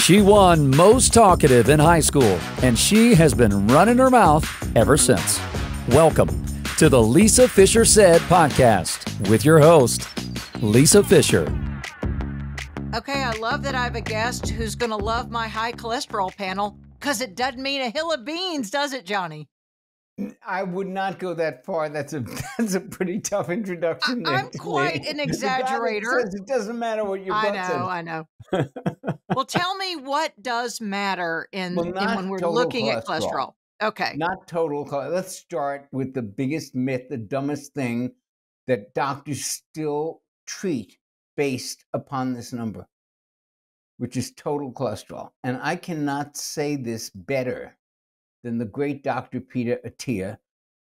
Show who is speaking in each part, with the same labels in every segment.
Speaker 1: She won most talkative in high school, and she has been running her mouth ever since. Welcome to the Lisa Fisher Said podcast with your host, Lisa Fisher.
Speaker 2: Okay, I love that I have a guest who's going to love my high cholesterol panel, because it doesn't mean a hill of beans, does it, Johnny?
Speaker 3: I would not go that far. That's a pretty tough introduction.
Speaker 2: I'm quite an exaggerator.
Speaker 3: Says it doesn't matter what your butt says.
Speaker 2: I know. Well, tell me what does matter in when we're looking at cholesterol. Okay.
Speaker 3: Not total cholesterol. Let's start with the biggest myth, the dumbest thing that doctors still treat based upon this number, which is total cholesterol. And I cannot say this better than the great Dr. Peter Attia,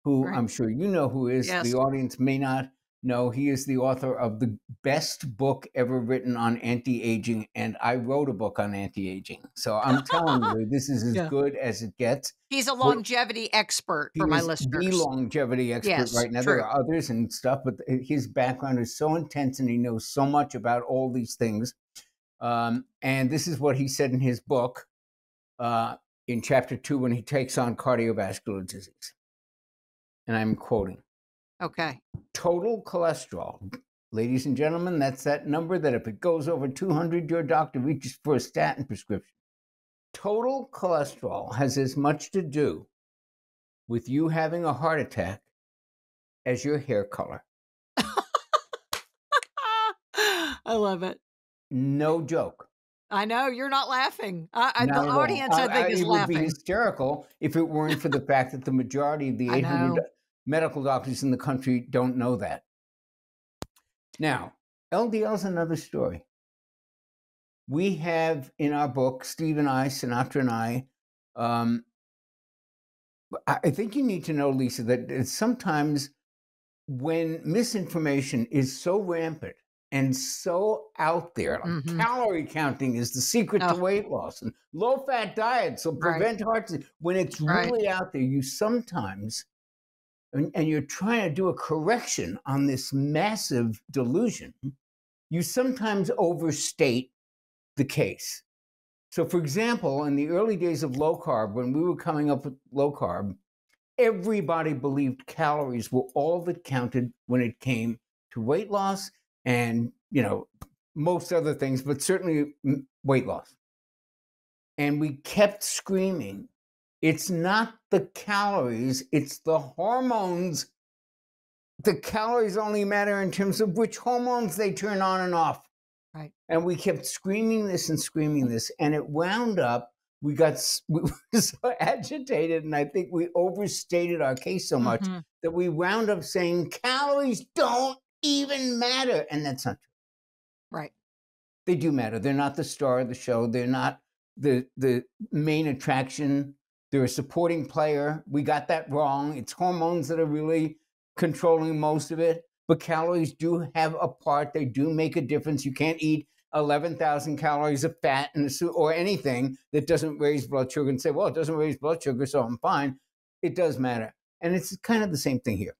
Speaker 3: who I'm sure you know who is. Yes. The audience may not know. He is the author of the best book ever written on anti-aging, and I wrote a book on anti-aging. So I'm telling you, this is as good as it gets.
Speaker 2: He's a longevity expert for my listeners.
Speaker 3: The longevity expert right now. True. There are others and stuff, but his background is so intense, and he knows so much about all these things. And this is what he said in his book. In chapter 2, when he takes on cardiovascular disease. And I'm quoting.
Speaker 2: Okay.
Speaker 3: Total cholesterol. Ladies and gentlemen, that's that number that if it goes over 200, your doctor reaches for a statin prescription. Total cholesterol has as much to do with you having a heart attack as your hair color.
Speaker 2: I love it.
Speaker 3: No joke.
Speaker 2: I know, you're not laughing. The audience, I think, is laughing.
Speaker 3: It would be hysterical if it weren't for the fact that the majority of the 800 medical doctors in the country don't know that. Now, LDL is another story. We have in our book, Steve and I, Sinatra and I think you need to know, Lisa, that sometimes when misinformation is so rampant, and so out there, like calorie counting is the secret to weight loss, and low-fat diets will prevent heart disease. When it's really out there, you sometimes, and you're trying to do a correction on this massive delusion, you sometimes overstate the case. So, for example, in the early days of low carb, when we were coming up with low carb, everybody believed calories were all that counted when it came to weight loss and, most other things, but certainly weight loss. And we kept screaming, it's not the calories, it's the hormones. The calories only matter in terms of which hormones they turn on and off.
Speaker 2: Right.
Speaker 3: And we kept screaming this, and it wound up, we were so agitated, and I think we overstated our case so much that we wound up saying calories don't even matter, and that's not true.
Speaker 2: Right.
Speaker 3: They do matter. They're not the star of the show. They're not the main attraction. They're a supporting player. We got that wrong. It's hormones that are really controlling most of it, but calories do have a part. They do make a difference. You can't eat 11,000 calories of fat or anything that doesn't raise blood sugar and say, well, it doesn't raise blood sugar, so I'm fine. It does matter. And it's kind of the same thing here.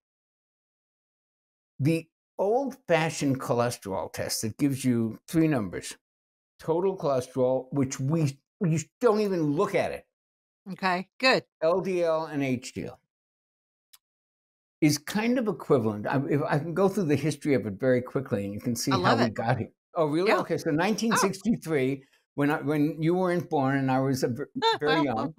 Speaker 3: The old-fashioned cholesterol test that gives you 3 numbers, total cholesterol, which you don't even look at it.
Speaker 2: Okay, good.
Speaker 3: LDL and HDL is kind of equivalent. If I can go through the history of it very quickly, and you can see how we got here. Oh, really?
Speaker 2: Yeah.
Speaker 3: Okay, so 1963, when you weren't born and I was very young,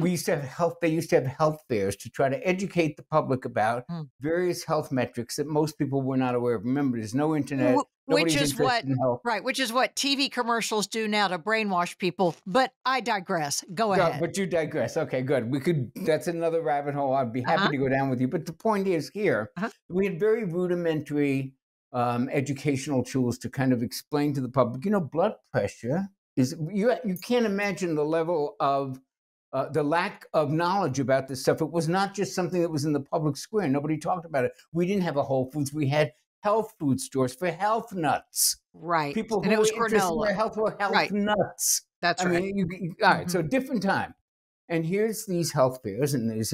Speaker 3: we used to have health. They used to have health fairs to try to educate the public about various health metrics that most people were not aware of. Remember, there's no internet.
Speaker 2: Which is what TV commercials do now to brainwash people. But I digress. Go ahead.
Speaker 3: But you digress. Okay, good. That's another rabbit hole. I'd be happy to go down with you. But the point is here, we had very rudimentary educational tools to kind of explain to the public. Blood pressure is you can't imagine the level of the lack of knowledge about this stuff. It was not just something that was in the public square. Nobody talked about it. We didn't have a Whole Foods. We had health food stores for health nuts.
Speaker 2: Right.
Speaker 3: People who were interested in their health were health nuts.
Speaker 2: That's right.
Speaker 3: All right. So different time. And here's these health fairs, and there's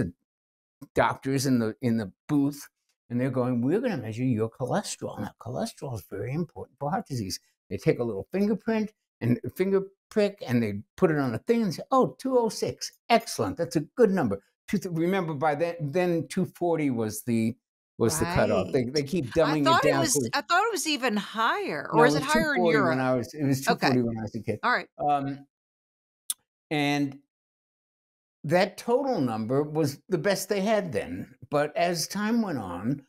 Speaker 3: doctors in the booth, and they're going, we're going to measure your cholesterol. Now, cholesterol is very important for heart disease. They take a little fingerprint, and finger prick, and they put it on a thing and say, oh, 206. Excellent. That's a good number. Remember, by then 240 was the cutoff.
Speaker 2: Right.
Speaker 3: They keep dumbing it down.
Speaker 2: I thought it was even higher.
Speaker 3: No,
Speaker 2: Or
Speaker 3: it
Speaker 2: is it
Speaker 3: was
Speaker 2: higher in
Speaker 3: 240
Speaker 2: Europe?
Speaker 3: when I was. It was 240 when I was a kid.
Speaker 2: All right.
Speaker 3: And that total number was the best they had then. But as time went on,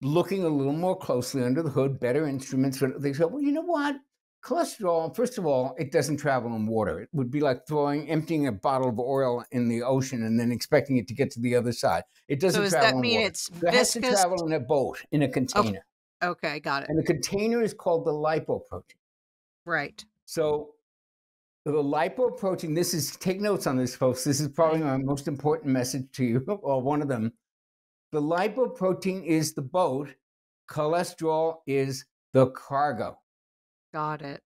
Speaker 3: looking a little more closely under the hood, better instruments, they said, well, you know what? Cholesterol, first of all, it doesn't travel in water. It would be like emptying a bottle of oil in the ocean and then expecting it to get to the other side. It doesn't travel in water.
Speaker 2: So does that mean it's viscous?
Speaker 3: It has to travel in a boat, in a container.
Speaker 2: Okay, got it.
Speaker 3: And the container is called the lipoprotein.
Speaker 2: Right.
Speaker 3: So the lipoprotein, take notes on this, folks. This is probably my most important message to you, or one of them. The lipoprotein is the boat. Cholesterol is the cargo.
Speaker 2: Got it.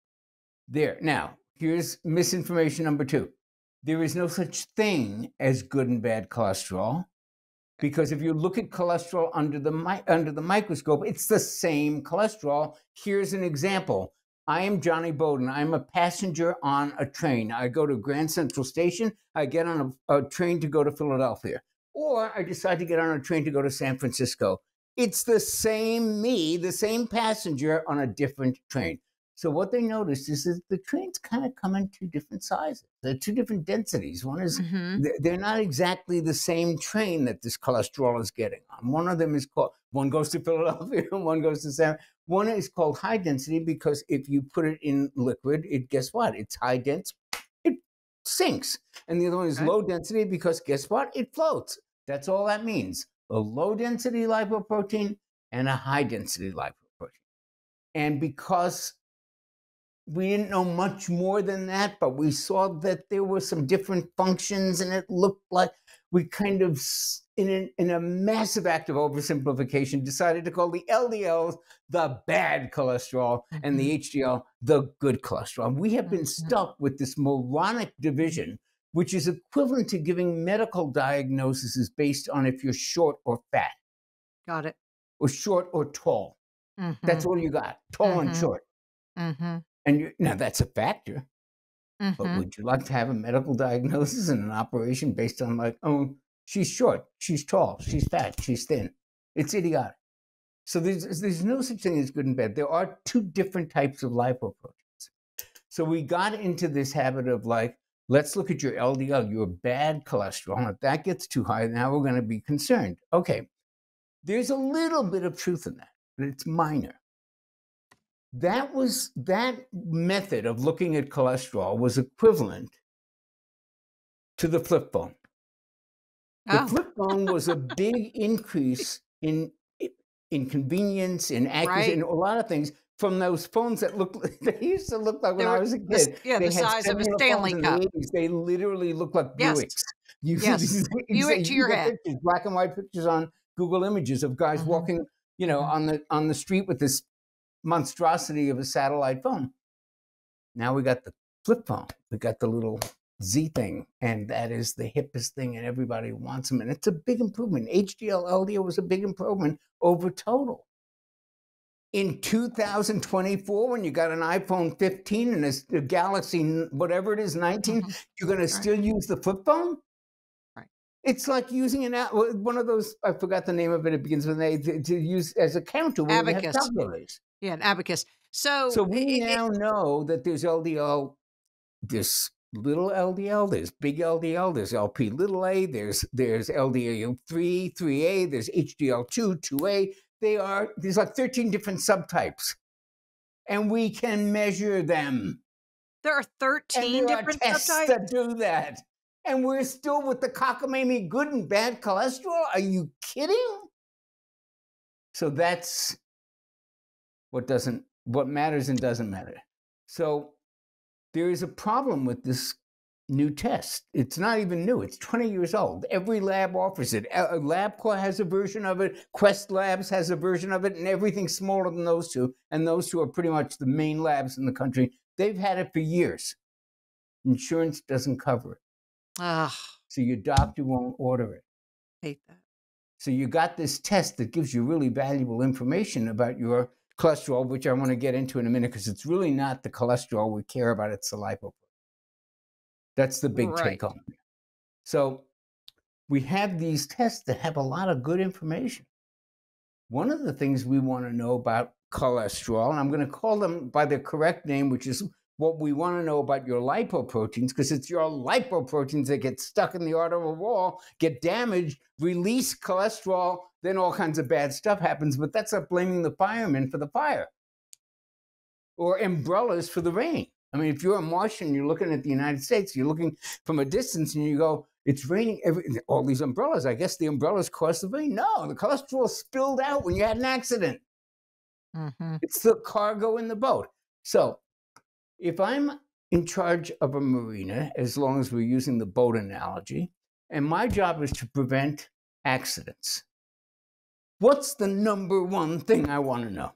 Speaker 3: There. Now, here's misinformation number 2. There is no such thing as good and bad cholesterol, because if you look at cholesterol under the microscope, it's the same cholesterol. Here's an example. I am Jonny Bowden. I'm a passenger on a train. I go to Grand Central Station. I get on a train to go to Philadelphia. Or I decide to get on a train to go to San Francisco. It's the same me, the same passenger on a different train. So what they noticed is that the trains kind of come in 2 different sizes. They're 2 different densities. One is, they're not exactly the same train that this cholesterol is getting on. One of them is one goes to Philadelphia and one goes to San. One is called high density because if you put it in liquid, guess what? It's high dense, it sinks. And the other one is low density because guess what? It floats. That's all that means. A low density lipoprotein and a high density lipoprotein. And because we didn't know much more than that, but we saw that there were some different functions, and it looked like we kind of, in a massive act of oversimplification, decided to call the LDL the bad cholesterol and the HDL the good cholesterol. And we have been stuck with this moronic division, which is equivalent to giving medical diagnoses based on if you're short or fat.
Speaker 2: Got it.
Speaker 3: Or short or tall. That's all you got, tall and short. And now that's a factor, but would you like to have a medical diagnosis and an operation based on like, oh, she's short, she's tall, she's fat, she's thin? It's idiotic. So there's no such thing as good and bad. There are 2 different types of lipoproteins. So we got into this habit of like, let's look at your LDL, your bad cholesterol. And if that gets too high, now we're going to be concerned. Okay, there's a little bit of truth in that, but it's minor. That method of looking at cholesterol was equivalent to the flip phone. The flip phone was a big increase in convenience, in accuracy, in a lot of things from those phones that they used to look like when I was a kid.
Speaker 2: The size of a Stanley Cup.
Speaker 3: They literally look like Buicks.
Speaker 2: Buick to your head.
Speaker 3: Pictures, black and white pictures on Google Images of guys walking, on the street with this monstrosity of a satellite phone. Now we got the flip phone. We got the little Z thing, and that is the hippest thing, and everybody wants them. And it's a big improvement. HDL, LDL was a big improvement over total. In 2024, when you got an iPhone 15 and a Galaxy, whatever it is, 19, you're going to still use the flip phone?
Speaker 2: Right.
Speaker 3: It's like using one of those, I forgot the name of it, it begins with an A, to use as a counter when you have calculators.
Speaker 2: Yeah, an abacus. So
Speaker 3: we now know that there's LDL, there's little LDL, there's big LDL, there's LP little a, there's LDL 3, 3A, there's HDL 2, 2A. There's like 13 different subtypes. And we can measure them.
Speaker 2: There are 13 different
Speaker 3: tests
Speaker 2: subtypes
Speaker 3: that do that. And we're still with the cockamamie good and bad cholesterol? Are you kidding? So that's what matters and doesn't matter. So there is a problem with this new test. It's not even new. It's 20 years old. Every lab offers it. LabCorp has a version of it. Quest Labs has a version of it, and everything's smaller than those two. And those two are pretty much the main labs in the country. They've had it for years. Insurance doesn't cover it. So your doctor won't order it.
Speaker 2: Hate that.
Speaker 3: So you got this test that gives you really valuable information about your cholesterol, which I want to get into in a minute, because it's really not the cholesterol we care about, it's the lipoprotein. That's the big take home. So we have these tests that have a lot of good information. One of the things we want to know about cholesterol, and I'm going to call them by their correct name, which is what we want to know about your lipoproteins, because it's your lipoproteins that get stuck in the arterial wall, get damaged, release cholesterol, then all kinds of bad stuff happens. But that's like blaming the firemen for the fire or umbrellas for the rain. I mean, if you're a Martian, you're looking at the United States, you're looking from a distance and you go, it's raining, all these umbrellas. I guess the umbrellas caused the rain. No, the cholesterol spilled out when you had an accident. Mm-hmm. It's the cargo in the boat. So if I'm in charge of a marina, as long as we're using the boat analogy, and my job is to prevent accidents, what's the number one thing I want to know?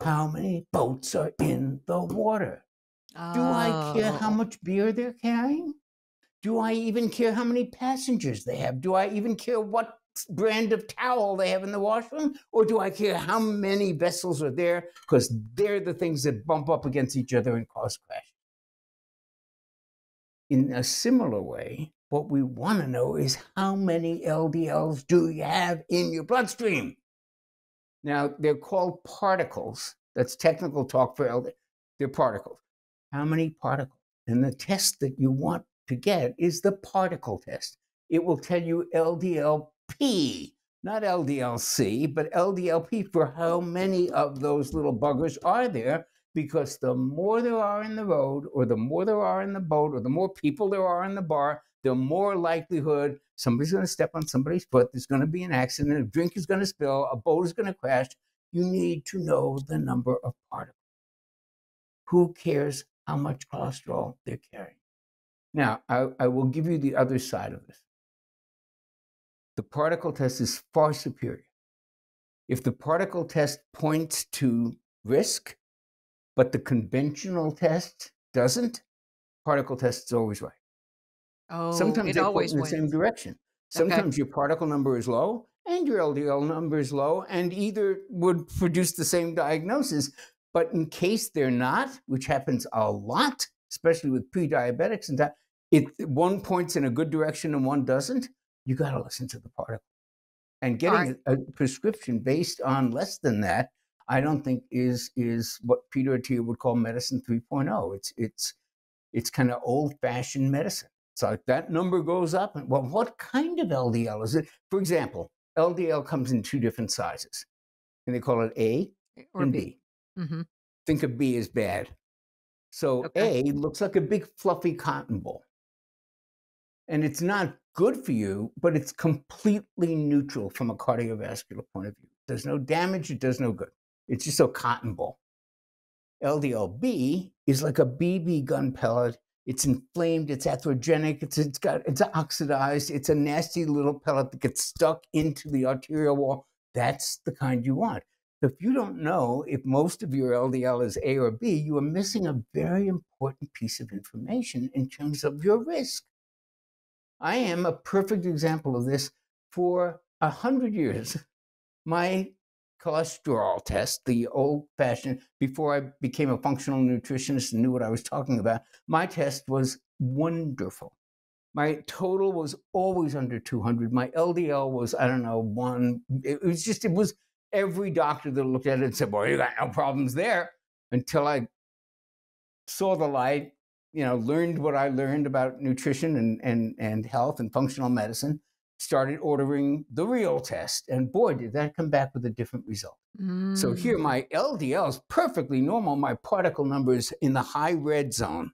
Speaker 3: How many boats are in the water? Do I care how much beer they're carrying? Do I even care how many passengers they have? Do I even care what brand of towel they have in the washroom? Or do I care how many vessels are there? Because they're the things that bump up against each other and cause crashes. In a similar way, what we want to know is how many LDLs do you have in your bloodstream? Now, they're called particles. That's technical talk for LDL. They're particles. How many particles? And the test that you want to get is the particle test. It will tell you LDLP, not LDLC, but LDLP for how many of those little buggers are there, because the more there are in the road, or the more there are in the boat, or the more people there are in the bar, the more likelihood somebody's going to step on somebody's foot, there's going to be an accident, a drink is going to spill, a boat is going to crash. You need to know the number of particles. Who cares how much cholesterol they're carrying? Now, I will give you the other side of this. The particle test is far superior. If the particle test points to risk, but the conventional test doesn't, particle test is always right.
Speaker 2: Oh,
Speaker 3: sometimes they point in the same direction. Sometimes your particle number is low and your LDL number is low, and either would produce the same diagnosis. But in case they're not, which happens a lot, especially with pre-diabetics and that, if one points in a good direction and one doesn't, you got to listen to the particle. And getting a prescription based on less than that, I don't think is what Peter Attia would call medicine 3.0. It's kind of old-fashioned medicine. It's like that number goes up, and well, what kind of LDL is it? For example, LDL comes in two different sizes, and they call it A and B. Mm-hmm. Think of B as bad. So A looks like a big fluffy cotton ball. And it's not good for you, but it's completely neutral from a cardiovascular point of view. There's no damage, it does no good. It's just a cotton ball. LDLB is like a BB gun pellet. It's inflamed, it's atherogenic, it's oxidized, it's a nasty little pellet that gets stuck into the arterial wall. That's the kind you want. If you don't know if most of your LDL is A or B, you are missing a very important piece of information in terms of your risk. I am a perfect example of this. For 100 years, my cholesterol test, the old-fashioned, before I became a functional nutritionist and knew what I was talking about, my test was wonderful. My total was always under 200. My LDL was, I don't know, 1. It was every doctor that looked at it and said, well, you got no problems there, until I saw the light, learned what I learned about nutrition and health and functional medicine, started ordering the real test. And boy, did that come back with a different result. So here, my LDL is perfectly normal. My particle number is in the high red zone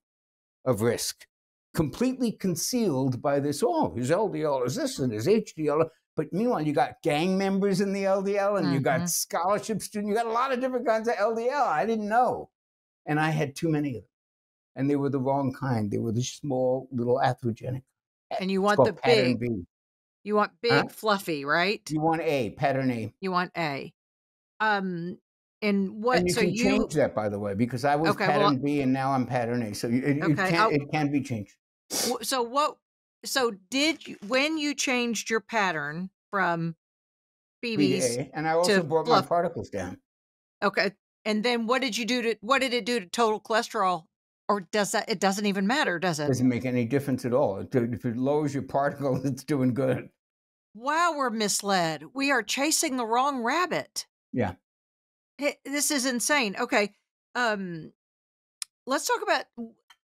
Speaker 3: of risk, completely concealed by this, his LDL is this and his HDL. But meanwhile, you got gang members in the LDL, and you got scholarship students. You got a lot of different kinds of LDL. I didn't know. And I had too many of them. And they were the wrong kind. They were the small, little atherogenic.
Speaker 2: And you want the big.
Speaker 3: B.
Speaker 2: You want big, fluffy, right?
Speaker 3: You want A, pattern A.
Speaker 2: You want A. And what?
Speaker 3: And you can change that, by the way, because I was pattern B and now I'm pattern A. So it can be changed.
Speaker 2: So when you changed your pattern from BBs
Speaker 3: and I also brought my particles down.
Speaker 2: Okay. And then what did it do to total cholesterol? Or it doesn't even matter, does it?
Speaker 3: Doesn't make any difference at all. If it lowers your particles, it's doing good.
Speaker 2: Wow, we're misled. We are chasing the wrong rabbit.
Speaker 3: Yeah.
Speaker 2: This is insane. Okay. Um, let's talk about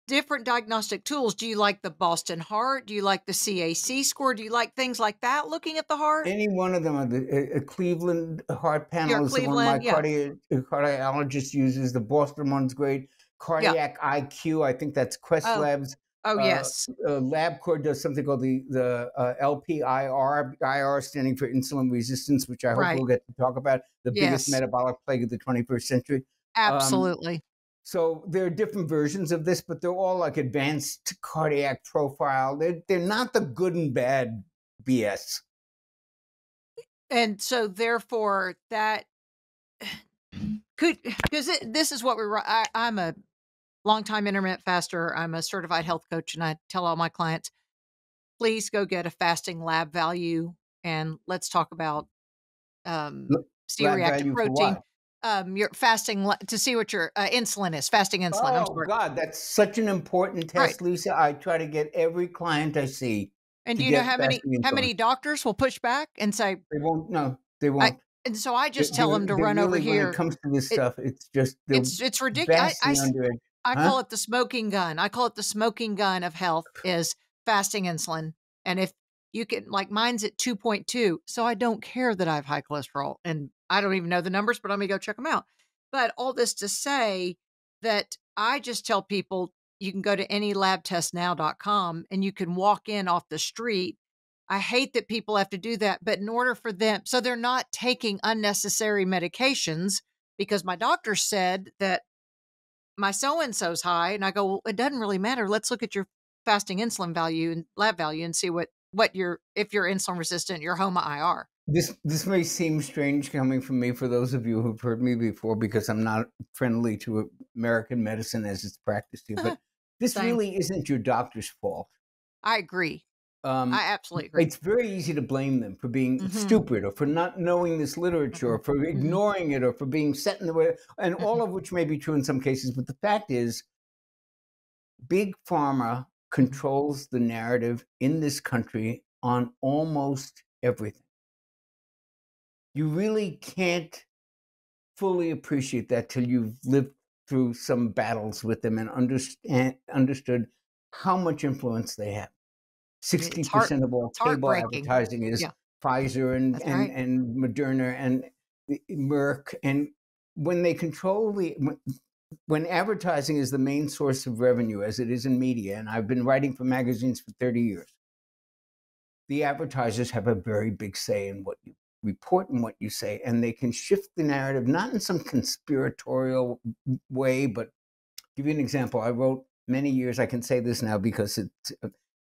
Speaker 2: different diagnostic tools. Do you like the Boston Heart? Do you like the CAC score? Do you like things like that looking at the heart?
Speaker 3: Any one of them. The Cleveland heart
Speaker 2: Your
Speaker 3: panel is the one my
Speaker 2: Cleveland, yeah.
Speaker 3: cardiologist uses. The Boston one's great.
Speaker 2: Yeah.
Speaker 3: Cardiac IQ, I think that's Quest
Speaker 2: Oh,
Speaker 3: Labs.
Speaker 2: oh yes.
Speaker 3: LabCorp does something called the LPIR, IR standing for insulin resistance, which I hope
Speaker 2: Right.
Speaker 3: we'll get to talk about, the biggest
Speaker 2: Yes.
Speaker 3: metabolic plague of the 21st century.
Speaker 2: Absolutely.
Speaker 3: So there are different versions of this, but they're all like advanced cardiac profile. They're not the good and bad BS.
Speaker 2: And so therefore that because this is what I'm a longtime intermittent faster. I'm a certified health coach, and I tell all my clients, please go get a fasting lab value, and let's talk about
Speaker 3: Lab
Speaker 2: C-reactive
Speaker 3: value for
Speaker 2: protein.
Speaker 3: what?
Speaker 2: Your fasting to see what your insulin is. Fasting insulin. I'm
Speaker 3: Oh
Speaker 2: sorry.
Speaker 3: God, that's such an important
Speaker 2: Right.
Speaker 3: test, Lisa. I try to get every client I see
Speaker 2: And
Speaker 3: to
Speaker 2: do you know
Speaker 3: get
Speaker 2: how
Speaker 3: fasting insulin.
Speaker 2: many doctors will push back and say,
Speaker 3: They won't. No, they
Speaker 2: I
Speaker 3: won't.
Speaker 2: and so I just tell them to
Speaker 3: They're
Speaker 2: run over
Speaker 3: really, when it
Speaker 2: here.
Speaker 3: comes to this
Speaker 2: It
Speaker 3: stuff, it's just they're
Speaker 2: it's ridiculous.
Speaker 3: vastly underage.
Speaker 2: I
Speaker 3: Huh?
Speaker 2: call it the smoking gun. I call it the smoking gun of health is fasting insulin. And if you can, like mine's at 2.2, so I don't care that I have high cholesterol, and I don't even know the numbers, but I'm gonna go check them out. But all this to say that I just tell people you can go to anylabtestnow.com and you can walk in off the street. I hate that people have to do that, but in order for them, so they're not taking unnecessary medications because my doctor said that my so and so's high, and I go, well, it doesn't really matter. Let's look at your fasting insulin value and lab value and see what your if you're insulin resistant, your HOMA IR.
Speaker 3: This may seem strange coming from me for those of you who've heard me before, because I'm not friendly to American medicine as it's practiced here. But this
Speaker 2: Same.
Speaker 3: really isn't your doctor's fault.
Speaker 2: I agree.
Speaker 3: Um,
Speaker 2: I absolutely agree.
Speaker 3: it's very easy to blame them for being
Speaker 2: Mhm.
Speaker 3: stupid, or for not knowing this literature, or
Speaker 2: Mhm.
Speaker 3: for
Speaker 2: Mhm.
Speaker 3: ignoring it, or for being set in the way, and all
Speaker 2: Mhm.
Speaker 3: of which may be true in some cases. But the fact is, big pharma controls the narrative in this country on almost everything. You really can't fully appreciate that till you've lived through some battles with them and understood how much influence they have.
Speaker 2: It's
Speaker 3: 60% of all cable
Speaker 2: heartbreaking.
Speaker 3: advertising is
Speaker 2: Yeah,
Speaker 3: Pfizer and
Speaker 2: that's
Speaker 3: and
Speaker 2: right.
Speaker 3: and Moderna and Merck. And when they control when advertising is the main source of revenue, as it is in media, and I've been writing for magazines for 30 years, the advertisers have a very big say in what you report and what you say, and they can shift the narrative, not in some conspiratorial way. But give you an example. I wrote many years, I can say this now because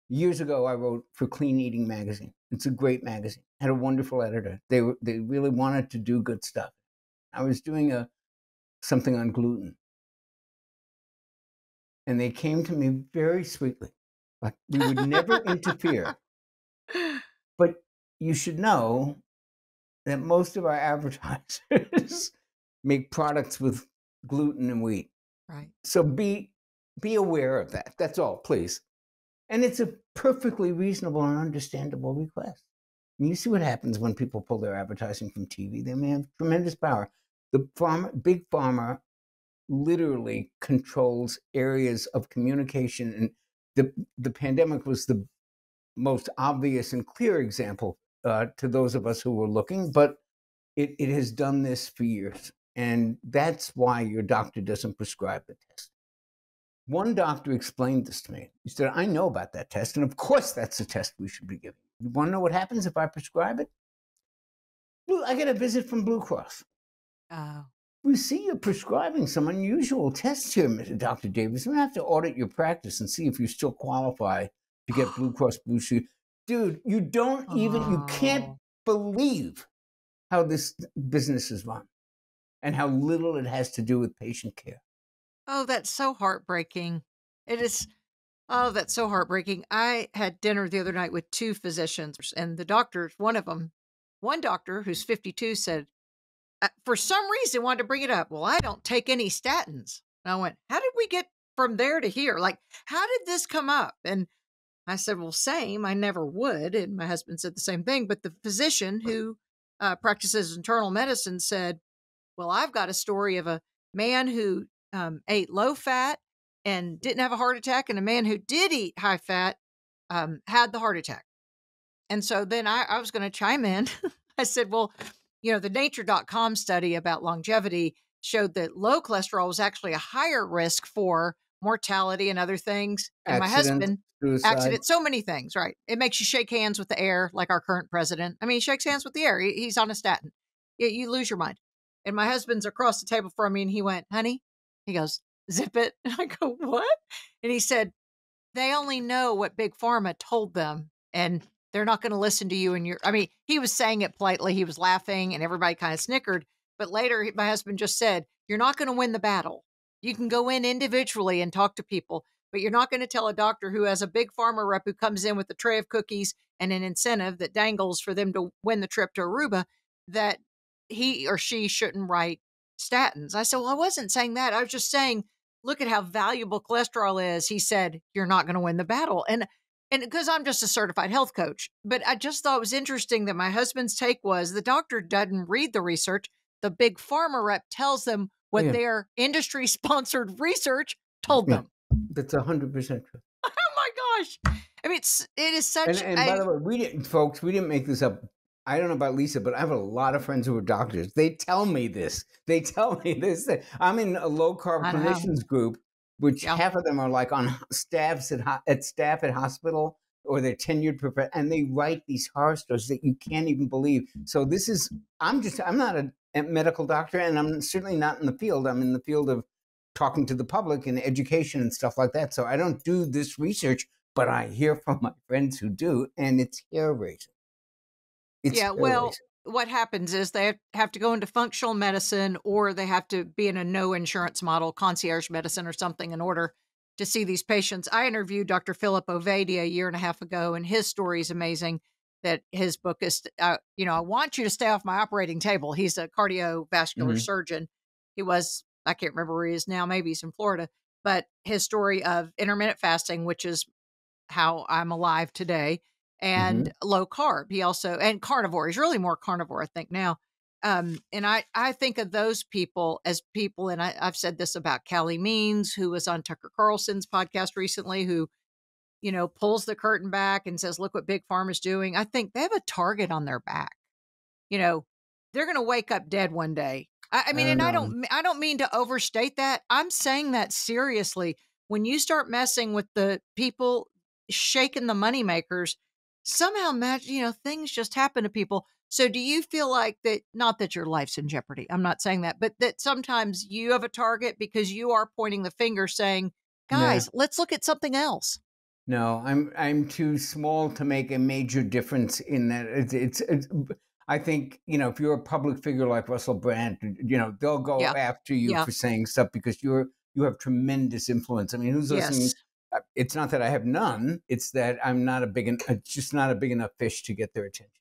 Speaker 3: years ago I wrote for Clean Eating magazine. It's a great magazine, had a wonderful editor. They really wanted to do good stuff. I was doing something on gluten, and they came to me very sweetly, like we would never interfere, but you should know that most of our advertisers make products with gluten and wheat.
Speaker 2: Right.
Speaker 3: So be aware of that. That's all, please. And it's a perfectly reasonable and understandable request. I mean, you see what happens when people pull their advertising from TV. They may have tremendous power. Big pharma literally controls areas of communication, and the pandemic was the most obvious and clear example to those of us who were looking, but it has done this for years. And that's why your doctor doesn't prescribe the test. One doctor explained this to me. He said, I know about that test, and of course that's the test we should be giving. You want to know what happens if I prescribe it? I get a visit from Blue Cross.
Speaker 2: Oh,
Speaker 3: We see you're prescribing some unusual tests here, Dr. Davis. We're going to have to audit your practice and see if you still qualify to get Blue Cross Blue Shield. Dude, you can't
Speaker 2: oh,
Speaker 3: believe how this business is run and how little it has to do with patient care.
Speaker 2: oh, that's so heartbreaking. It is. Oh, that's so heartbreaking. I had dinner the other night with two physicians, and the doctors. One doctor who's 52 said, for some reason wanted to bring it up. Well, I don't take any statins. And I went, how did we get from there to here? Like, how did this come up? And I said, well, same. I never would. And my husband said the same thing. But the physician who practices internal medicine said, well, I've got a story of a man who ate low fat and didn't have a heart attack, and a man who did eat high fat had the heart attack. And so then I was going to chime in. I said, well, the nature.com study about longevity showed that low cholesterol was actually a higher risk for mortality and other things. And my husband,
Speaker 3: suicide.
Speaker 2: so many things, right? It makes you shake hands with the air, like our current president. I mean, he shakes hands with the air. He's on a statin. You lose your mind. And my husband's across the table from me, and he went, honey, he goes, zip it. And I go, what? And he said, they only know what Big Pharma told them, and they're not going to listen to you. And he was saying it politely. He was laughing, and everybody kind of snickered. But later, my husband just said, you're not going to win the battle. You can go in individually and talk to people, but you're not going to tell a doctor who has a Big Pharma rep who comes in with a tray of cookies and an incentive that dangles for them to win the trip to Aruba that he or she shouldn't write statins. I said, well, I wasn't saying that. I was just saying, look at how valuable cholesterol is. He said, you're not going to win the battle. And because I'm just a certified health coach, but I just thought it was interesting that my husband's take was the doctor doesn't read the research. The Big Pharma rep tells them what their industry sponsored research told them.
Speaker 3: That's 100% true.
Speaker 2: Oh my gosh. I mean, it is such
Speaker 3: and by the way, we didn't make this up. I don't know about Lisa, but I have a lot of friends who are doctors. They tell me this. I'm in a low carb clinicians group, which half of them are like on staff at hospital, or they're tenured professors, and they write these horror stories that you can't even believe. So I'm not a medical doctor, and I'm certainly not in the field. I'm in the field of talking to the public and education and stuff like that. So I don't do this research, but I hear from my friends who do, and it's hair-raising.
Speaker 2: Well, what happens is they have to go into functional medicine, or they have to be in a no insurance model, concierge medicine or something, in order to see these patients. I interviewed Dr. Philip Ovadia a year and a half ago, and his story is amazing. That his book is, I want you to stay off my operating table. He's a cardiovascular surgeon. He was, I can't remember where he is now. Maybe he's in Florida. But his story of intermittent fasting, which is how I'm alive today, and low carb. He also, and carnivore. He's really more carnivore, I think, now. And I think of those people as people, and I've said this about Callie Means, who was on Tucker Carlson's podcast recently, who, pulls the curtain back and says, look what Big Pharma is doing. I think they have a target on their back. They're going to wake up dead one day. I don't mean to overstate that. I'm saying that seriously. When you start messing with the people shaking the moneymakers, somehow, things just happen to people. So do you feel like that, not that your life's in jeopardy, I'm not saying that, but that sometimes you have a target because you are pointing the finger saying, guys, let's look at something else?
Speaker 3: No, I'm too small to make a major difference in that. It's I think, if you're a public figure like Russell Brand, they'll go after you for saying stuff because you have tremendous influence. I mean, who's listening? It's not that I have none. It's that I'm not just not a big enough fish to get their attention.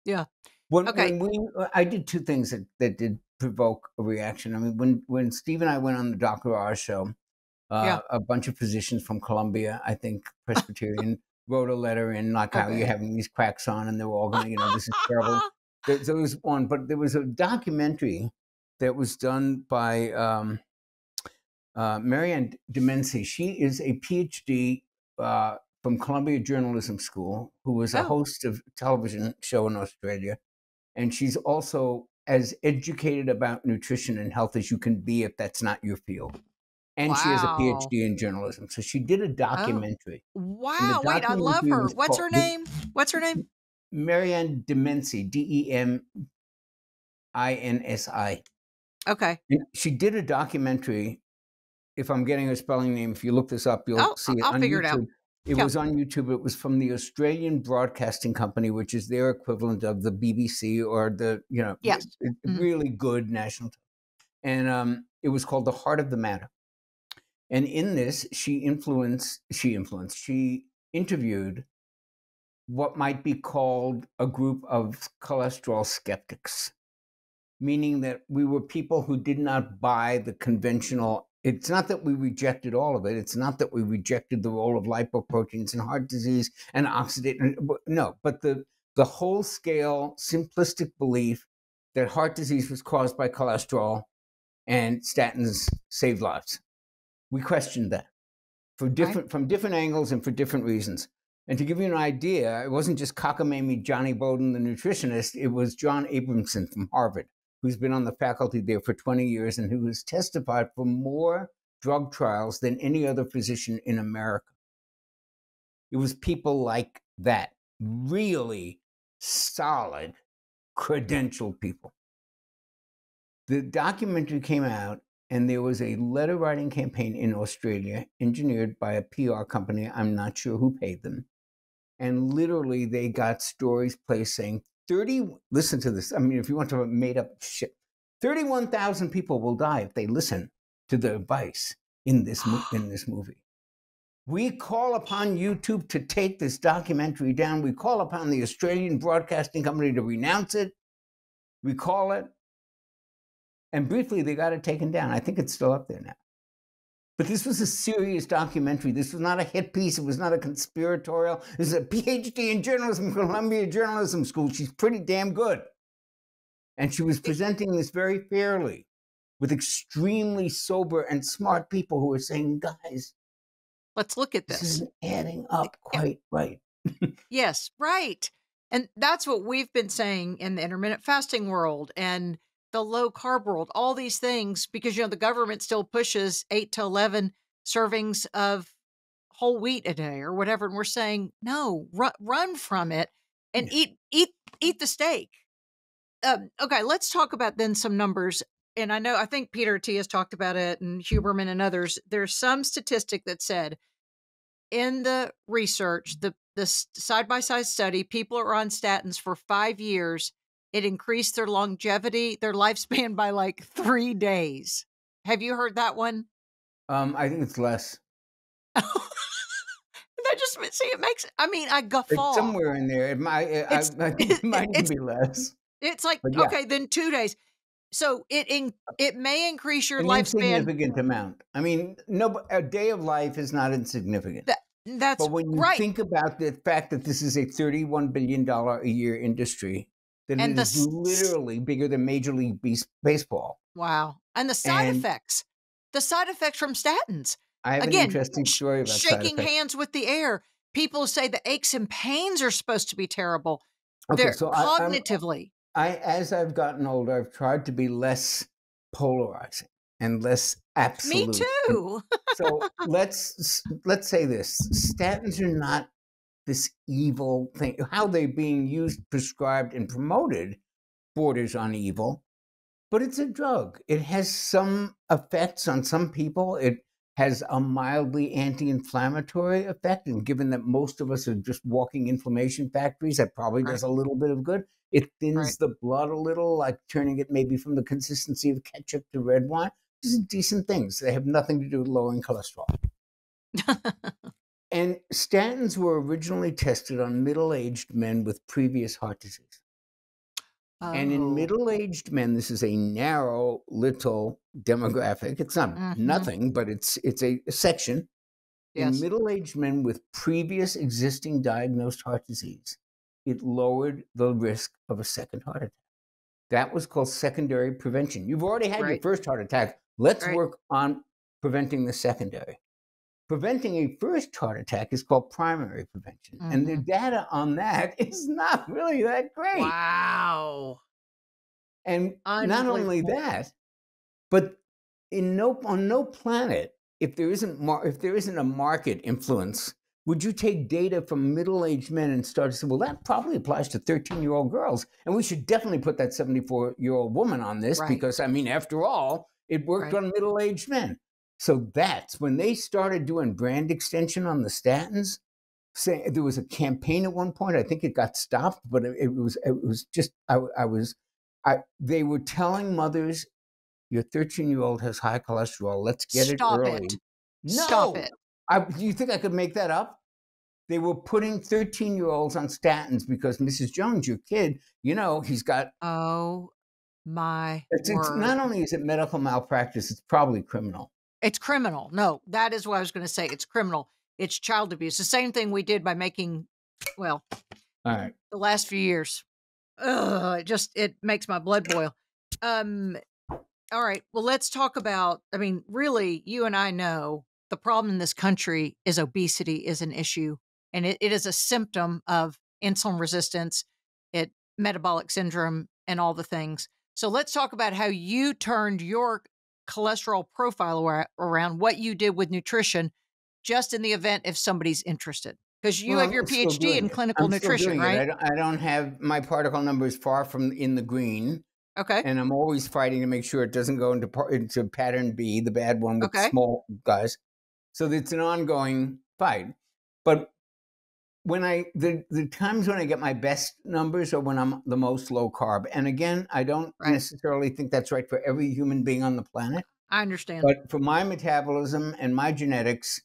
Speaker 2: Yeah.
Speaker 3: I did two things that did provoke a reaction. I mean, when Steve and I went on the Dr. Oz show, a bunch of physicians from Columbia, I think Presbyterian, wrote a letter in like how you're having these quacks on, and they're all going, this is terrible. There was one, but there was a documentary that was done by Marianne Demency. She is a PhD from Columbia Journalism School, who was a host of a television show in Australia. And she's also as educated about nutrition and health as you can be if that's not your field. And she has a PhD in journalism. So she did a documentary.
Speaker 2: Wow. Wait, I love her. What's her name? Marianne
Speaker 3: Demency, Deminsi.
Speaker 2: Okay.
Speaker 3: And she did a documentary. If I'm getting her spelling name, if you look this up, you'll see it on YouTube. I'll figure it out. It was on YouTube. It was from the Australian Broadcasting Company, which is their equivalent of the BBC or the, really good national. And it was called The Heart of the Matter. And in this, she interviewed what might be called a group of cholesterol skeptics. meaning that we were people who did not buy the conventional. It's not that we rejected all of it. It's not that we rejected the role of lipoproteins in heart disease and oxidative. No, but the whole scale simplistic belief that heart disease was caused by cholesterol and statins saved lives. We questioned that from different angles and for different reasons. And to give you an idea, it wasn't just cockamamie Jonny Bowden, the nutritionist. It was John Abramson from Harvard, who's been on the faculty there for 20 years and who has testified for more drug trials than any other physician in America. It was people like that, really solid, credentialed people. The documentary came out, and there was a letter writing campaign in Australia engineered by a PR company. I'm not sure who paid them. And literally, they got stories placed saying, listen to this. I mean, if you want to made up shit, 31,000 people will die if they listen to the advice in this movie. We call upon YouTube to take this documentary down. We call upon the Australian Broadcasting Company to renounce it. We call it. And briefly, they got it taken down. I think it's still up there now. But this was a serious documentary. This was not a hit piece. It was not a conspiratorial. This is a PhD in journalism from Columbia Journalism School. She's pretty damn good. And she was presenting this very fairly with extremely sober and smart people who were saying, guys,
Speaker 2: let's look at this.
Speaker 3: This isn't adding up quite right.
Speaker 2: Yes, right. And that's what we've been saying in the intermittent fasting world and the low carb world, all these things, because, the government still pushes 8 to 11 servings of whole wheat a day or whatever. And we're saying, no, run from it and eat the steak. Okay, let's talk about then some numbers. And I think Peter T has talked about it and Huberman and others. There's some statistic that said in the research, the side-by-side study, people are on statins for 5 years. It increased their longevity, their lifespan by like 3 days. Have you heard that one?
Speaker 3: I think it's less.
Speaker 2: That just, see, it makes, I guffaw.
Speaker 3: It's somewhere in there. It might be less.
Speaker 2: It's like, okay, then 2 days. So it may increase your lifespan.
Speaker 3: Insignificant amount. I mean, a day of life is not insignificant.
Speaker 2: That's
Speaker 3: but when you think about the fact that this is a $31 billion a year industry, then it is literally bigger than Major League Baseball.
Speaker 2: Wow. And the side effects from statins.
Speaker 3: I have an interesting story about
Speaker 2: shaking hands with the air. People say the aches and pains are supposed to be terrible.
Speaker 3: Okay,
Speaker 2: they're
Speaker 3: so
Speaker 2: cognitively.
Speaker 3: As I've gotten older, I've tried to be less polarizing and less absolute.
Speaker 2: Me too.
Speaker 3: So let's say this: statins are not this evil thing. How they're being used, prescribed, and promoted borders on evil, but it's a drug. It has some effects on some people. It has a mildly anti-inflammatory effect, and given that most of us are just walking inflammation factories, that probably does a little bit of good. It thins the blood a little, like turning it maybe from the consistency of ketchup to red wine. These are decent things. They have nothing to do with lowering cholesterol. And statins were originally tested on middle-aged men with previous heart disease. Oh. And in middle-aged men, this is a narrow little demographic. It's not nothing, but it's a section. Yes. In middle-aged men with previous existing diagnosed heart disease, it lowered the risk of a second heart attack. That was called secondary prevention. You've already had your first heart attack. Let's work on preventing the secondary. Preventing a first heart attack is called primary prevention. And the data on that is not really that great.
Speaker 2: Wow.
Speaker 3: And not only that, but on no planet, if there isn't a market influence, would you take data from middle-aged men and start to say, well, that probably applies to 13-year-old girls, and we should definitely put that 74-year-old woman on this because, after all, it worked on middle-aged men. So that's when they started doing brand extension on the statins. There was a campaign at one point. I think it got stopped, but it was just they were telling mothers, your 13-year-old has high cholesterol. Let's get it early.
Speaker 2: Stop it.
Speaker 3: Do you think I could make that up? They were putting 13-year-olds on statins because Mrs. Jones, your kid, he's got.
Speaker 2: Oh My
Speaker 3: It's
Speaker 2: word.
Speaker 3: not only is it medical malpractice, it's probably criminal.
Speaker 2: It's criminal. No, that is what I was going to say. It's criminal. It's child abuse. The same thing we did by making, well,
Speaker 3: All right.
Speaker 2: the last few years. Ugh, it makes my blood boil. All right. Well, let's talk about, I mean, really, you and I know the problem in this country is obesity is an issue, and it is a symptom of insulin resistance, metabolic syndrome, and all the things. So let's talk about how you turned your cholesterol profile around, what you did with nutrition, just in the event if somebody's interested. Because you have your
Speaker 3: I'm still
Speaker 2: PhD in
Speaker 3: doing it.
Speaker 2: clinical
Speaker 3: I'm still
Speaker 2: nutrition,
Speaker 3: doing
Speaker 2: right?
Speaker 3: it. I don't have my particle numbers far from in the green,
Speaker 2: Okay.
Speaker 3: and I'm always fighting to make sure it doesn't go into pattern B, the bad one with
Speaker 2: Okay.
Speaker 3: small guys. So it's an ongoing fight. But when the times when I get my best numbers are when I'm the most low carb. And again, I don't
Speaker 2: Right.
Speaker 3: necessarily think that's right for every human being on the planet.
Speaker 2: I understand.
Speaker 3: But for my metabolism and my genetics,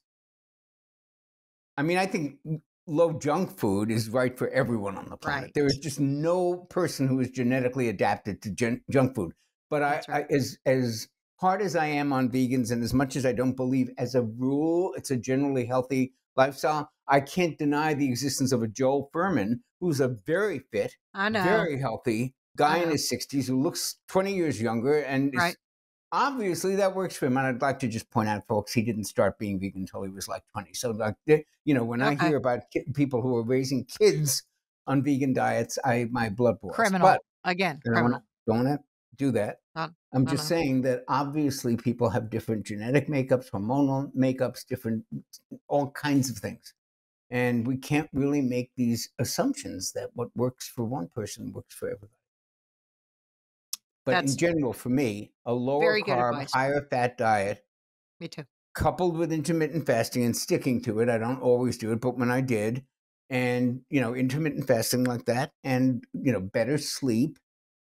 Speaker 3: I mean, I think low junk food is right for everyone on the planet.
Speaker 2: Right.
Speaker 3: There is just no person who is genetically adapted to junk food. But
Speaker 2: That's right.
Speaker 3: as hard as I am on vegans, and as much as I don't believe, as a rule, it's a generally healthy lifestyle, I can't deny the existence of a Joel Furman, who's a very fit,
Speaker 2: I know.
Speaker 3: very healthy guy
Speaker 2: I
Speaker 3: in
Speaker 2: know.
Speaker 3: his 60s who looks 20 years younger, and
Speaker 2: Right.
Speaker 3: obviously that works for him. And I'd like to just point out, folks, he didn't start being vegan until he was like 20. So, like, when I
Speaker 2: Okay.
Speaker 3: hear about people who are raising kids on vegan diets, my blood boils.
Speaker 2: Criminal.
Speaker 3: But
Speaker 2: Again,
Speaker 3: I
Speaker 2: criminal.
Speaker 3: don't want to do that. I'm just
Speaker 2: know.
Speaker 3: saying that obviously people have different genetic makeups, hormonal makeups, different, all kinds of things. And we can't really make these assumptions that what works for one person works for everybody. But
Speaker 2: That's
Speaker 3: in general, for me, a lower
Speaker 2: very good
Speaker 3: carb,
Speaker 2: advice.
Speaker 3: higher fat diet,
Speaker 2: Me too.
Speaker 3: coupled with intermittent fasting and sticking to it. I don't always do it, but when I did, and intermittent fasting like that, and better sleep,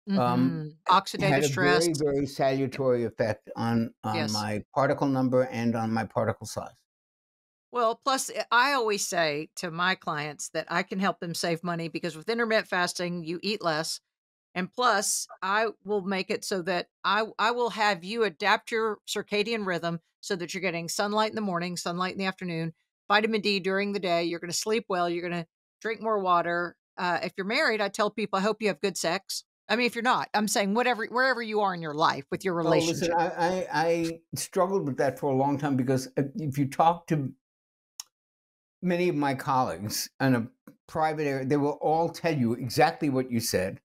Speaker 2: Oxidative
Speaker 3: had a
Speaker 2: stress.
Speaker 3: very, very salutary effect on
Speaker 2: Yes.
Speaker 3: my particle number and on my particle size.
Speaker 2: Well, plus I always say to my clients that I can help them save money because with intermittent fasting, you eat less. And plus, I will make it so that I will have you adapt your circadian rhythm so that you're getting sunlight in the morning, sunlight in the afternoon, vitamin D during the day. You're going to sleep well. You're going to drink more water. If you're married, I tell people, I hope you have good sex. I mean, if you're not, I'm saying wherever you are in your life with your
Speaker 3: Oh, listen,
Speaker 2: relationship.
Speaker 3: I struggled with that for a long time because if you talk to many of my colleagues in a private area, they will all tell you exactly what you said.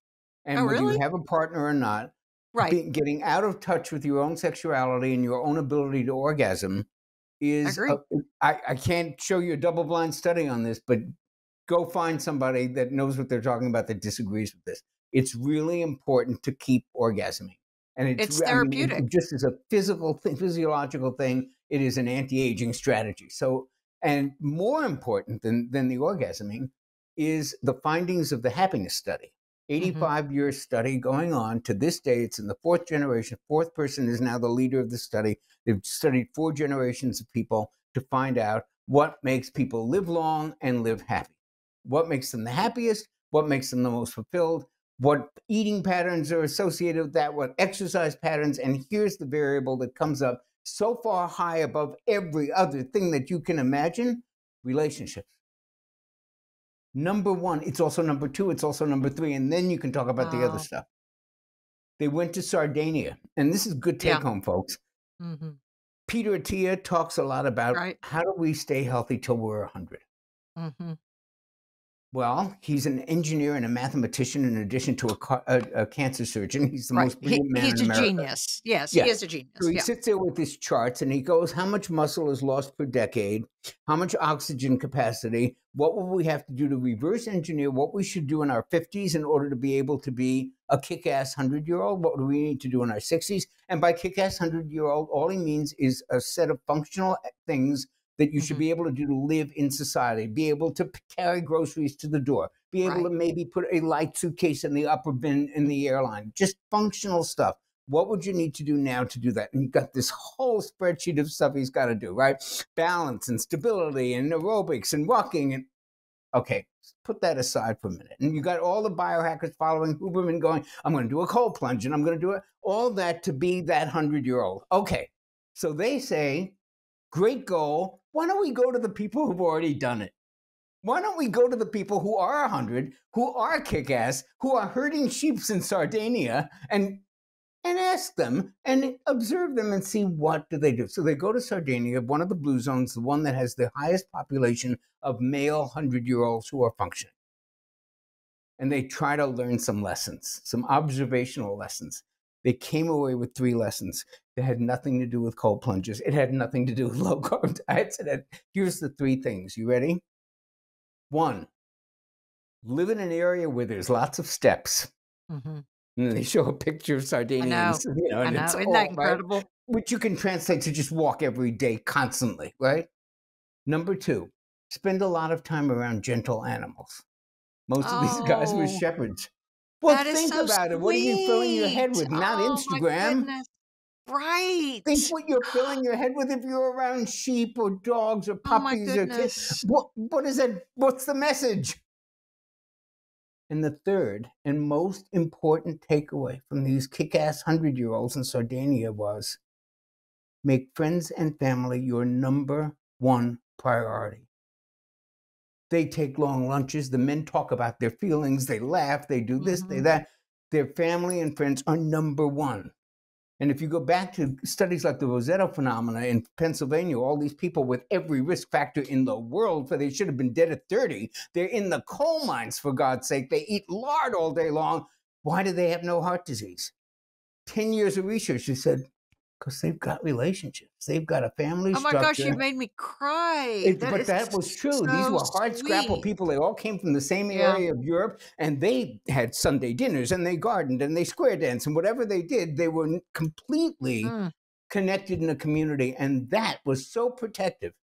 Speaker 3: And
Speaker 2: Oh,
Speaker 3: whether
Speaker 2: really?
Speaker 3: you have a partner or not,
Speaker 2: Right.
Speaker 3: getting out of touch with your own sexuality and your own ability to orgasm is,
Speaker 2: Agree.
Speaker 3: I can't show you a double-blind study on this, but go find somebody that knows what they're talking about that disagrees with this. It's really important to keep orgasming. And
Speaker 2: It's
Speaker 3: I mean,
Speaker 2: therapeutic.
Speaker 3: just as a physical thing, physiological thing, it is an anti-aging strategy. So, and more important than the orgasming is the findings of the happiness study. 85-year study going on to this day. It's in the fourth generation. Fourth person is now the leader of the study. They've studied 4 generations of people to find out what makes people live long and live happy. What makes them the happiest? What makes them the most fulfilled? What eating patterns are associated with that? What exercise patterns? And here's the variable that comes up so far high above every other thing that you can imagine: relationships. Number 1, it's also number 2, it's also number 3, and then you can talk about the other stuff. They went to Sardinia, and this is good take home, folks. Peter Attia talks a lot about how do we stay healthy till we're 100. Well, he's an engineer and a mathematician in addition to a cancer surgeon. He's the most brilliant man
Speaker 2: He's
Speaker 3: in
Speaker 2: a
Speaker 3: America.
Speaker 2: Genius. Yes, he is a genius.
Speaker 3: So he sits there with his charts and he goes, how much muscle is lost per decade? How much oxygen capacity? What will we have to do to reverse engineer what we should do in our 50s in order to be able to be a kick-ass 100-year-old? What do we need to do in our 60s? And by kick-ass 100-year-old, all he means is a set of functional things that you should be able to do to live in society, be able to carry groceries to the door, be able to maybe put a light suitcase in the upper bin in the airline, just functional stuff. What would you need to do now to do that? And you've got this whole spreadsheet of stuff he's got to do, right? Balance and stability and aerobics and walking. And Okay, put that aside for a minute. And you got all the biohackers following Huberman going, I'm going to do a cold plunge and I'm going to do it, all that to be that 100-year-old. Okay, so they say, great goal. Why don't we go to the people who've already done it? Why don't we go to the people who are 100, who are kick-ass, who are herding sheep in Sardinia, and ask them and observe them and see what do they do. So they go to Sardinia, one of the blue zones, the one that has the highest population of male 100-year-olds who are functioning. And they try to learn some lessons, some observational lessons. They came away with 3 lessons that had nothing to do with cold plunges. It had nothing to do with low-carb diets. Here's the 3 things. You ready? 1, live in an area where there's lots of steps. Mm-hmm. And they show a picture of Sardinians.
Speaker 2: I know. Isn't that incredible?
Speaker 3: Right? Which you can translate to just walk every day constantly, right? Number 2, spend a lot of time around gentle animals. Most of these guys were shepherds. Well, think about it. What are you filling your head with? Not Instagram.
Speaker 2: Right.
Speaker 3: Think what you're filling your head with if you're around sheep or dogs or puppies or kids. What is it? What's the message? And the third and most important takeaway from these kick-ass 100-year-olds in Sardinia was, make friends and family your number 1 priority. They take long lunches. The men talk about their feelings. They laugh. They do this, they that. Their family and friends are number 1. And if you go back to studies like the Rosetta phenomena in Pennsylvania, all these people with every risk factor in the world, for they should have been dead at 30, they're in the coal mines, for God's sake. They eat lard all day long. Why do they have no heart disease? 10 years of research, they said, because they've got relationships. They've got a family structure.
Speaker 2: Oh my gosh, you made me cry.
Speaker 3: But that was true.
Speaker 2: So
Speaker 3: these were hard-scrapple people. They all came from the same area of Europe, and they had Sunday dinners, and they gardened, and they square danced, and whatever they did, they were completely connected in a community, and that was so protective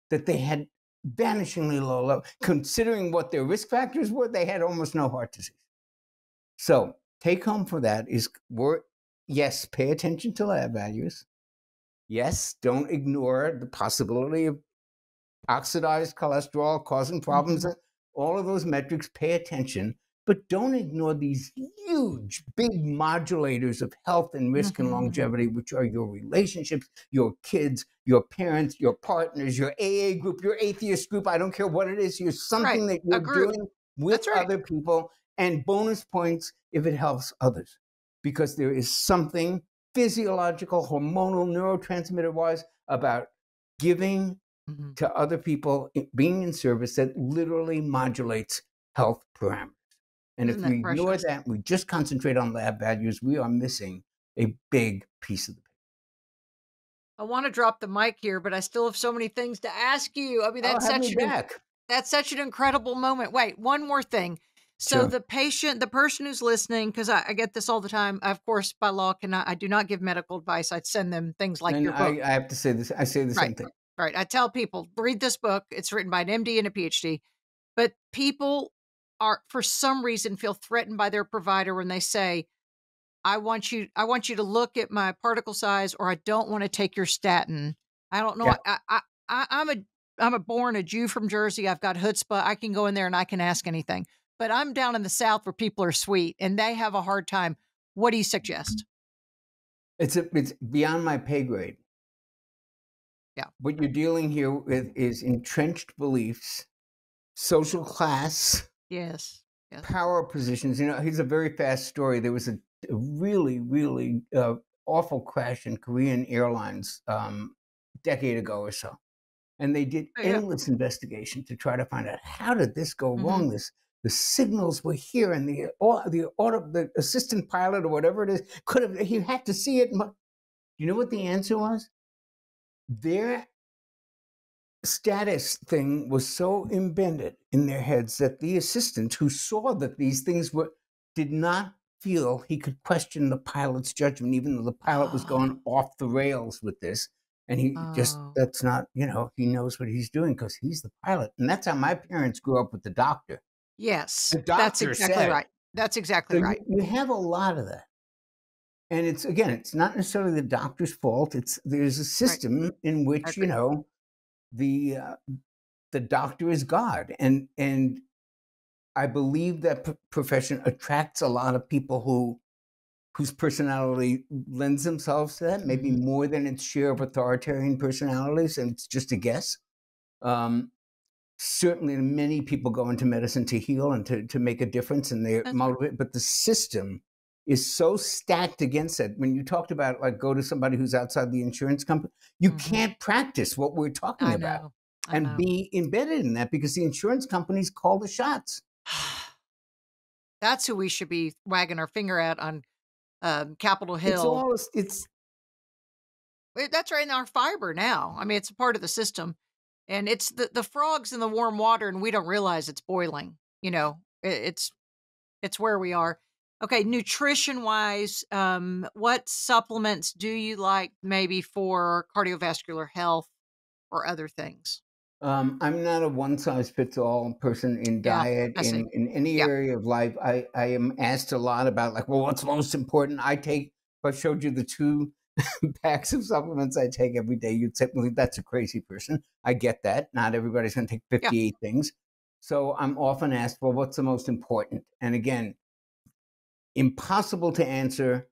Speaker 3: that they had vanishingly low level. Considering what their risk factors were, they had almost no heart disease. So take home for that is, yes, pay attention to lab values. Yes, don't ignore the possibility of oxidized cholesterol causing problems. All of those metrics, pay attention, but don't ignore these huge, big modulators of health and risk and longevity, which are your relationships, your kids, your parents, your partners, your AA group, your atheist group. I don't care what it is. You're something that you're doing with other people, and bonus points if it helps others, because there is something physiological, hormonal, neurotransmitter-wise about giving to other people, being in service, that literally modulates health parameters. And if we ignore that, we just concentrate on lab values, we are missing a big piece of the picture.
Speaker 2: I want to drop the mic here, but I still have so many things to ask you. I mean, that's such an incredible moment. Wait, one more thing. So the person who's listening, because I get this all the time. I, of course, by law, I do not give medical advice. I'd send them things like your book.
Speaker 3: I have to say this. I say the same thing.
Speaker 2: Right. I tell people, read this book. It's written by an MD and a PhD. But people for some reason, feel threatened by their provider when they say, I want you to look at my particle size, or I don't want to take your statin. I don't know. Yeah. I'm a Jew from Jersey. I've got chutzpah. I can go in there and I can ask anything. But I'm down in the South where people are sweet and they have a hard time. What do you suggest?
Speaker 3: It's beyond my pay grade.
Speaker 2: Yeah.
Speaker 3: What you're dealing here with is entrenched beliefs, social class,
Speaker 2: yes,
Speaker 3: power positions. You know, here's a very fast story. There was a really, really awful crash in Korean Airlines a decade ago or so. And they did endless investigation to try to find out, how did this go wrong? The signals were here, and the assistant pilot or whatever it is he had to see it. You know what the answer was? Their status thing was so embedded in their heads that the assistant who saw that these things did not feel he could question the pilot's judgment, even though the pilot was going off the rails with this. And he that's not, he knows what he's doing because he's the pilot. And that's how my parents grew up with the doctor.
Speaker 2: Yes,
Speaker 3: the doctor
Speaker 2: that's exactly right. That's exactly right.
Speaker 3: You have a lot of that. And it's not necessarily the doctor's fault. There's a system in which, the the doctor is God. And I believe that profession attracts a lot of people whose personality lends themselves to that, maybe more than its share of authoritarian personalities, and it's just a guess. Certainly many people go into medicine to heal and to make a difference, and they're motivated, but the system is so stacked against it. When you talked about, like, go to somebody who's outside the insurance company, you can't practice what we're talking about and be embedded in that, because the insurance companies call the shots.
Speaker 2: That's who we should be wagging our finger at on Capitol Hill. That's right in our fiber now. I mean, it's a part of the system, and it's the frogs in the warm water, and we don't realize it's boiling. You know, it's where we are. Okay, nutrition wise, what supplements do you like maybe for cardiovascular health or other things?
Speaker 3: I'm not a one-size-fits-all person in diet,
Speaker 2: I see.
Speaker 3: in any area of life. I am asked a lot about, like, well, what's most important? If I showed you the 2 packs of supplements I take every day, you'd say, well, that's a crazy person. I get that. Not everybody's going to take 58 things. So I'm often asked, well, what's the most important? And again, impossible to answer,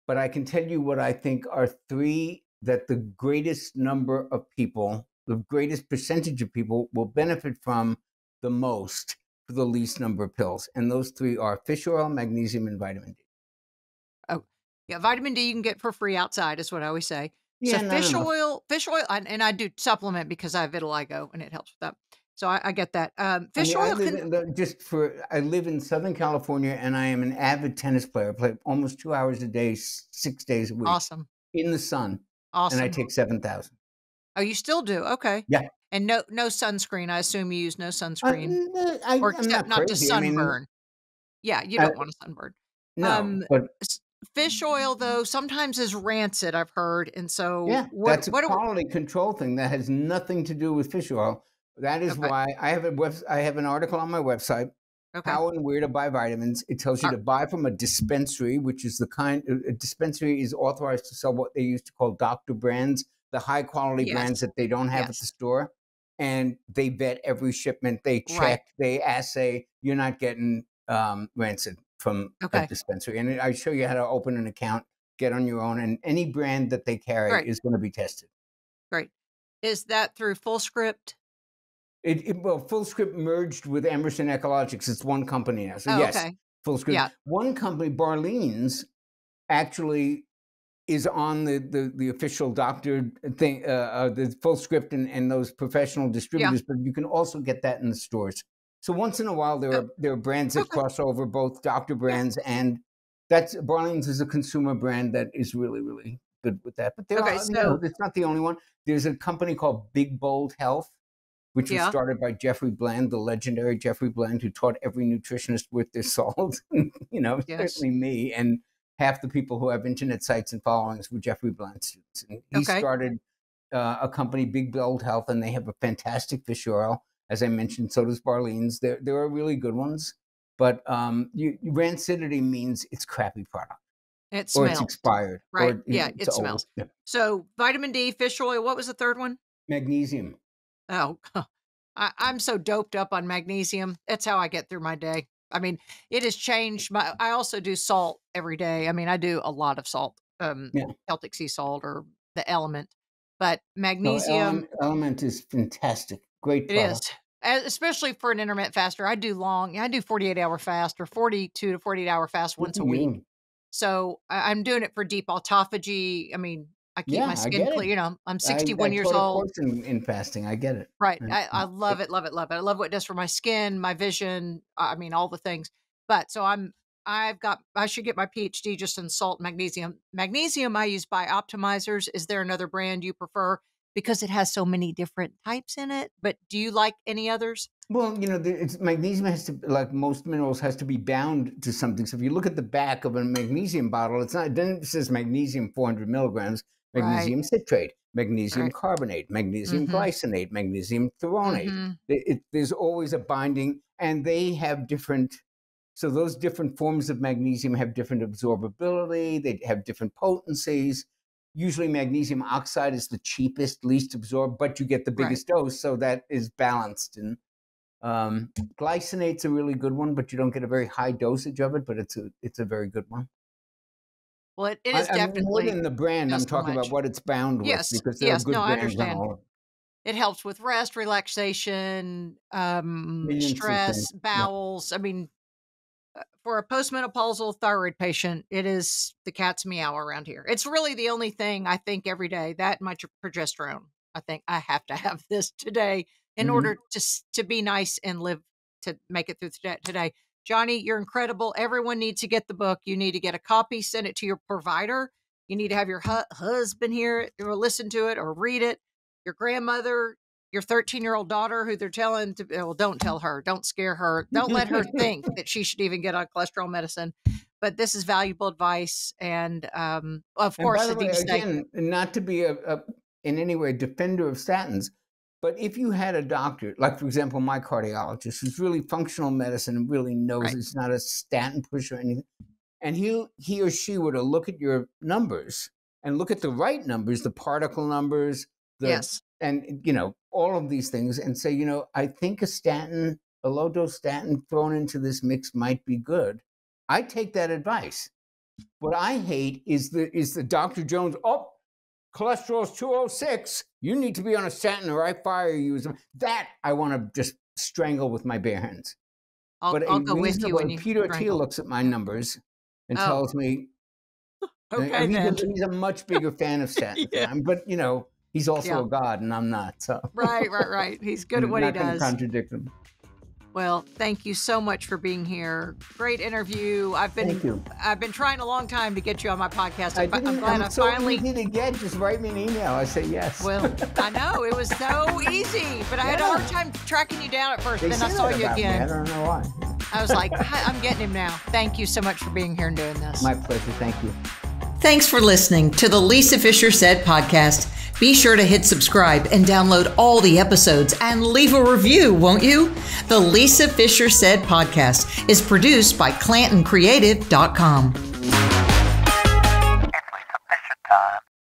Speaker 3: but I can tell you what I think are 3 that the greatest number of people, the greatest percentage of people, will benefit from the most for the least number of pills. And those 3 are fish oil, magnesium, and vitamin D.
Speaker 2: Oh, yeah, vitamin D you can get for free outside is what I always say.
Speaker 3: Yeah,
Speaker 2: So fish oil, and I do supplement because I have vitiligo and it helps with that. So I get that. Fish oil
Speaker 3: I live in Southern California, and I am an avid tennis player. I play almost 2 hours a day, 6 days a week.
Speaker 2: Awesome.
Speaker 3: In the sun.
Speaker 2: Awesome.
Speaker 3: And I take 7,000.
Speaker 2: Oh, you still do? Okay.
Speaker 3: Yeah.
Speaker 2: And no sunscreen. I assume you use no sunscreen. Or
Speaker 3: I'm not
Speaker 2: not to
Speaker 3: crazy.
Speaker 2: sunburn. Yeah, you don't want to sunburn.
Speaker 3: No, but
Speaker 2: Fish oil, though, sometimes is rancid, I've heard. And so
Speaker 3: that's a quality control thing that has nothing to do with fish oil. That is why I have an article on my website, how and where to buy vitamins. It tells you to buy from a dispensary, which is a dispensary is authorized to sell what they used to call doctor brands, the high quality brands that they don't have at the store. And they vet every shipment, they check, they assay. You're not getting rancid from a dispensary. And I show you how to open an account, get on your own, and any brand that they carry is going to be tested.
Speaker 2: Great. Is that through FullScript?
Speaker 3: Well, FullScript merged with Emerson Ecologics. It's one company now. So yes, FullScript. Yeah. One company, Barlean's, actually is on the official doctor thing, the FullScript and those professional distributors. But you can also get that in the stores. So once in a while, there are brands that cross over, both doctor brands and Barlean's is a consumer brand that is really, really good with that. But it's not the only one. There's a company called Big Bold Health, which was started by Jeffrey Bland, the legendary Jeffrey Bland, who taught every nutritionist worth their salt. Certainly me, and half the people who have internet sites and followings were Jeffrey Bland students. And he started a company, Big Bold Health, and they have a fantastic fish oil. As I mentioned, so does Barlean's. There are really good ones, but rancidity means it's crappy product.
Speaker 2: It smells.
Speaker 3: Or it's expired.
Speaker 2: Right.
Speaker 3: Or,
Speaker 2: it smells. Yeah. So vitamin D, fish oil, what was the third one?
Speaker 3: Magnesium.
Speaker 2: Oh, I'm so doped up on magnesium. That's how I get through my day. I mean, it has changed. I also do salt every day. I mean, I do a lot of salt, Celtic sea salt or the Element. But magnesium.
Speaker 3: Element is fantastic. Great product.
Speaker 2: It is. Especially for an intermittent faster. I do 48-hour fast or 42 to 48-hour fast once a week. So I'm doing it for deep autophagy. I mean, I keep my skin clear. I'm 61 years old.
Speaker 3: I taught a course in fasting. I get it.
Speaker 2: Right. I love it, love it, love it. I love what it does for my skin, my vision. I mean, all the things. But so I should get my PhD just in salt and magnesium. Magnesium I use by Optimizers. Is there another brand you prefer? Because it has so many different types in it. But do you like any others?
Speaker 3: Well, magnesium has to, like most minerals, has to be bound to something. So if you look at the back of a magnesium bottle, it says magnesium 400 milligrams, magnesium citrate, magnesium carbonate, magnesium glycinate, magnesium threonate. There's always a binding, and they have different. So those different forms of magnesium have different absorbability. They have different potencies. Usually magnesium oxide is the cheapest, least absorbed, but you get the biggest dose, so that is balanced. And glycinate's a really good one, but you don't get a very high dosage of it, but it's a very good one.
Speaker 2: Well, it is definitely
Speaker 3: more than the brand. I'm talking about what it's bound with, because there are good brands on all of it.
Speaker 2: It helps with rest, relaxation, stress, bowels. I mean, for a postmenopausal thyroid patient, it is the cat's meow around here. It's really the only thing I think every day, that much progesterone. I think I have to have this today in order to be nice and live to make it through today. Jonny, you're incredible. Everyone needs to get the book. You need to get a copy, send it to your provider. You need to have your husband hear it or listen to it or read it. Your grandmother, your 13-year-old daughter who they're telling to, well, don't tell her, don't scare her. Don't let her think that she should even get on cholesterol medicine. But this is valuable advice. And of course,
Speaker 3: by the way, again, not to be in any way defender of statins, but if you had a doctor, like for example, my cardiologist, who's really functional medicine and really knows it's not a statin push or anything, and he or she were to look at your numbers and look at the right numbers, the particle numbers, and all of these things, and say, I think a low dose statin thrown into this mix might be good. I take that advice. What I hate is the Dr. Jones, cholesterol's 206. You need to be on a statin or I fire you. That I want to just strangle with my bare hands.
Speaker 2: I'll go with you when you
Speaker 3: Peter Thiel looks at my numbers and tells me, he's a much bigger fan of statins, but he's also a god, and I'm not. So
Speaker 2: right. He's good at what he does.
Speaker 3: I'm not going to contradict him.
Speaker 2: Well, thank you so much for being here. Great interview. I've been trying a long time to get you on my podcast. I'm glad I finally.
Speaker 3: Easy to get. Just write me an email. I say yes.
Speaker 2: Well, I know it was so easy, but I had a hard time tracking you down at first. Then I saw you again.
Speaker 3: I don't know why.
Speaker 2: I was like, I'm getting him now. Thank you so much for being here and doing this.
Speaker 3: My pleasure. Thank you.
Speaker 2: Thanks for listening to the Lisa Fischer Said podcast. Be sure to hit subscribe and download all the episodes and leave a review, won't you? The Lisa Fischer Said podcast is produced by ClantonCreative.com.